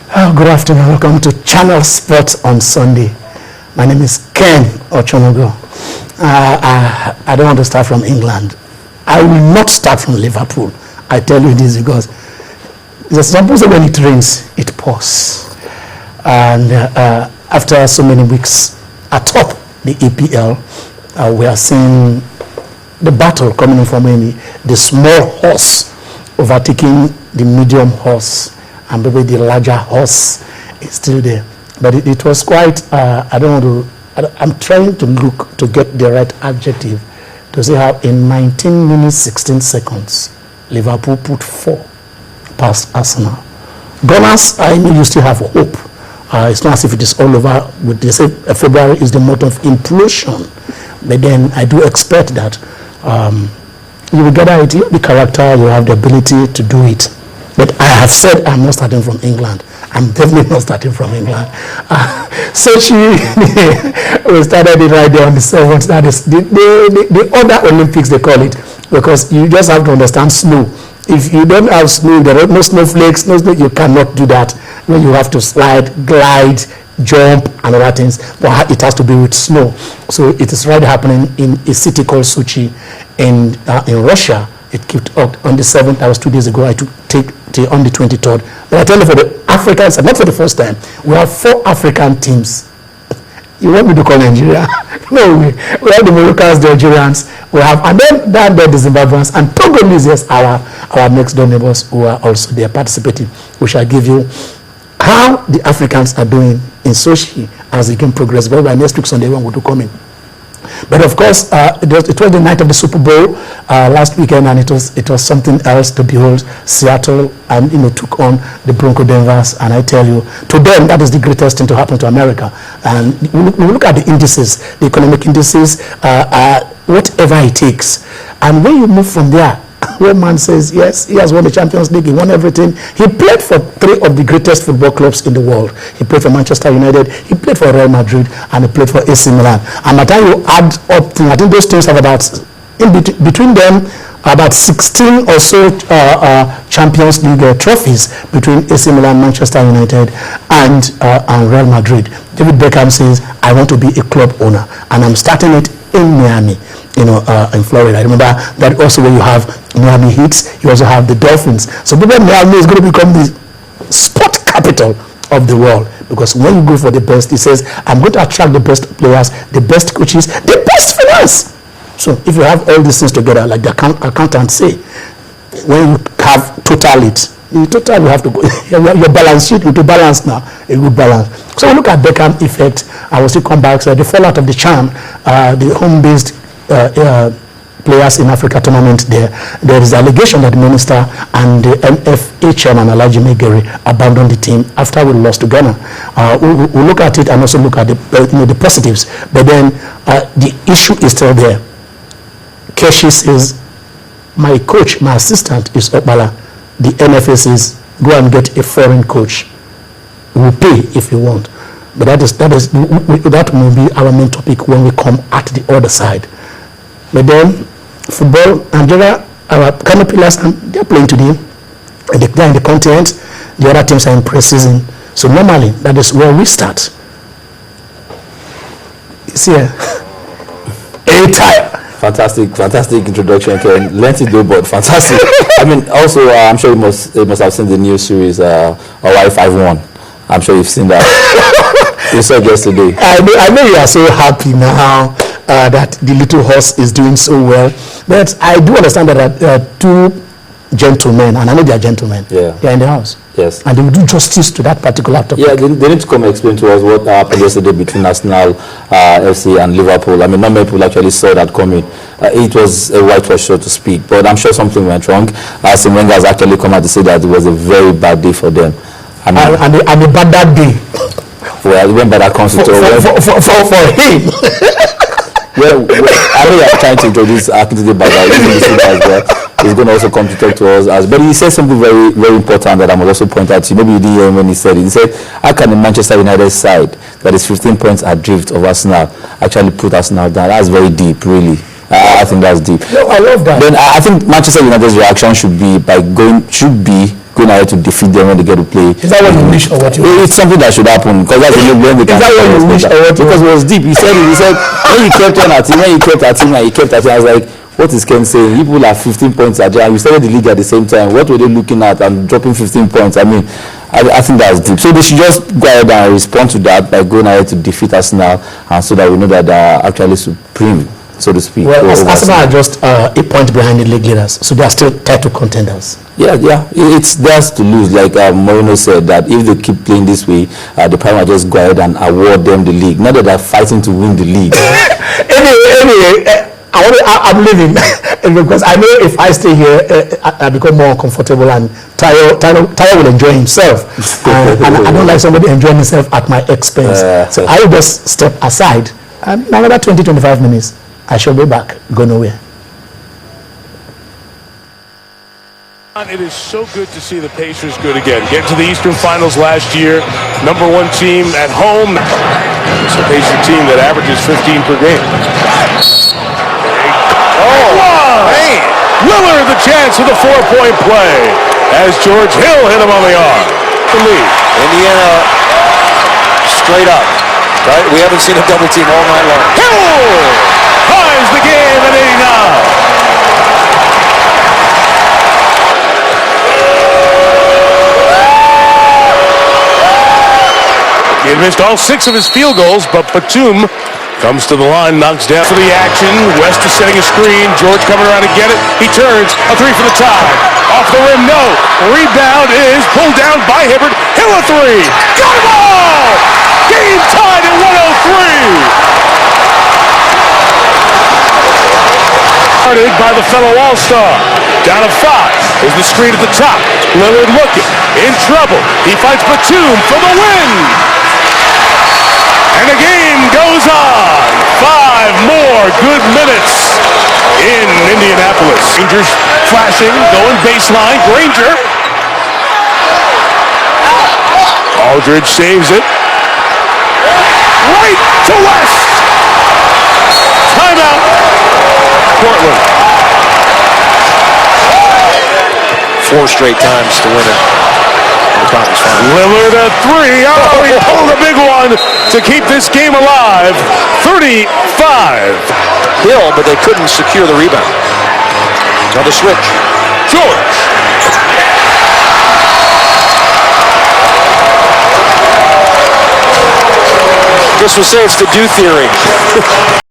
Good afternoon. Welcome to Channel Sports on Sunday. My name is Ken Ochonogo. I don't want to start from England. I will not start from Liverpool. I tell you this because there's supposed when it rains, it pours. And after so many weeks atop the EPL, we are seeing the battle coming in from the small horse overtaking the medium horse, and maybe the larger horse is still there. But it was quite, I'm trying to look to get the right adjective to see how in 19 minutes, 16 seconds, Liverpool put 4 past Arsenal. Gunners, I know you still have hope. It's not as if it is all over. They say February is the month of implosion. But then I do expect that you will gather it, you have the character, you have the ability to do it. But I have said I'm not starting from England. I'm definitely not starting from England. So we started it right there on the 7th. That is the other Olympics, they call it, because you just have to understand snow. If you don't have snow, there are no snowflakes, you cannot do that. When you have to slide, glide, jump, and other things, but it has to be with snow. So it is right happening in a city called Sochi in Russia. It kicked off on the 7th. That was 2 days ago. I took on the 23rd. But I tell you, for the Africans, and not for the first time, we have 4 African teams. You want me to call Nigeria? No way. We have the Moroccans, the Algerians, we have, and then the Zimbabweans, and Togolese, yes, our next door neighbors who are also there participating. We shall give you how the Africans are doing in Sochi as the game progresses. Well, by next week Sunday, one will come in. But of course, it was the night of the Super Bowl last weekend, and it was something else to behold. Seattle and took on the Bronco Denvers, and I tell you, to them that is the greatest thing to happen to America. And we look at the indices, the economic indices, whatever it takes, and when you move from there, one man says, yes, he has won the Champions League, he won everything. He played for 3 of the greatest football clubs in the world. He played for Manchester United, he played for Real Madrid, and he played for AC Milan. And by the time you add up, I think those teams have about, between them, about 16 or so Champions League trophies between AC Milan, Manchester United, and Real Madrid. David Beckham says, I want to be a club owner, and I'm starting it in Miami, in Florida. I remember that also when you have Miami Heat, you also have the Dolphins. So Miami is going to become the sport capital of the world, because when you go for the best, he says, I'm going to attract the best players, the best coaches, the best finance. So if you have all these things together, like the accountants say, when you have total it, you have to go, your balance sheet will be balanced now, a good balance. So we look at Beckham effect. I will still come back. So the fallout of the charm, the home-based players in Africa tournament, there is allegation that the minister and the NFA chairman Alhaji Megere abandoned the team after we lost to Ghana. We'll look at it and also look at the positives. But then the issue is still there. Keshi says, my coach, my assistant is Okbala. The NFA says, go and get a foreign coach. We'll pay if you want. But that will be our main topic when we come at the other side. But then, football, Nigeria, our Kano pillars, and they're playing today. They're in the continent. The other teams are in pre-season. So normally, that is where we start. See, Fantastic introduction, Ken. Lengthy though, but fantastic. I mean, also, I'm sure you must have seen the new series, Hawaii 5-1. I'm sure you've seen that. You saw it yesterday. I know you are so happy now that the little horse is doing so well. But I do understand that there are 2 gentlemen, and I know they are gentlemen. Yeah. They are in the house. Yes. And they will do justice to that particular topic. Yeah, they need to come and explain to us what happened yesterday between Arsenal FC and Liverpool. I mean, not many people actually saw that coming. It was a whitewash, so to speak. But I'm sure something went wrong. Arsene Wenger has actually come out to say that it was a very bad day for them. I mean, and a bad that day. Well, when that comes to for him. Well, I know you're trying to introduce Akintunde Bada as well. He's going to also come to talk to us. But he said something very, very important that I must also point out to you. Maybe you didn't hear him when he said it. He said, how can the Manchester United side that is 15 points adrift of Arsenal actually put Arsenal down? That's very deep, really. I think that's deep. No, I love that. Then I think Manchester United's reaction should be going ahead to defeat them when they get to play. Is that what you wish or what you It's something that should happen because that's the blame. Is that what you wish or what you because it was deep. He said when you kept on at him, when you kept at him, and you kept at him, I was like, what is Ken saying? People are 15 points at and we started the league at the same time. What were they looking at and dropping 15 points? I mean, I think that's deep. So they should just go ahead and respond to that by going ahead to defeat Arsenal, and so that we know that they are actually supreme, so to speak. Well, Arsenal are just 8 points behind the league leaders, so they are still title contenders. Yeah, it's theirs to lose. Like Moreno said, that if they keep playing this way, the Prime will just go ahead and award them the league. Not that they're fighting to win the league. anyway, I'm leaving because I know if I stay here, I become more comfortable, and Tayo will enjoy himself, and I don't like somebody enjoying himself at my expense. So I will just step aside, and another 20-25 minutes, I shall be back. Go nowhere. It is so good to see the Pacers good again. Get to the Eastern Finals last year, #1 team at home. It's a Pacer team that averages 15 per game. Man. Lillard the chance for the 4-point play as George Hill hit him on the arm. The lead. Indiana straight up. Right? We haven't seen a double team all night long. Hill ties the game at 89. He had missed all 6 of his field goals, but Batum comes to the line, knocks down for the action. West is setting a screen. George coming around to get it. He turns. A 3 for the tie. Off the rim, no. Rebound is pulled down by Hibbert. Hill a 3. Got it all! Game tied at 103. Started by the fellow All-Star. Down to 5. There's the screen at the top. Lillard looking. In trouble. He fights Batum for the win. And the game goes on. 5 more good minutes in Indianapolis. Rangers flashing, going baseline. Granger. Aldridge saves it. Right to West. Timeout. Portland. 4 straight times to win it. Lillard a 3. Oh, he pulled a big one to keep this game alive. 35. Hill, but they couldn't secure the rebound. Another switch. George. This will say it's the do theory.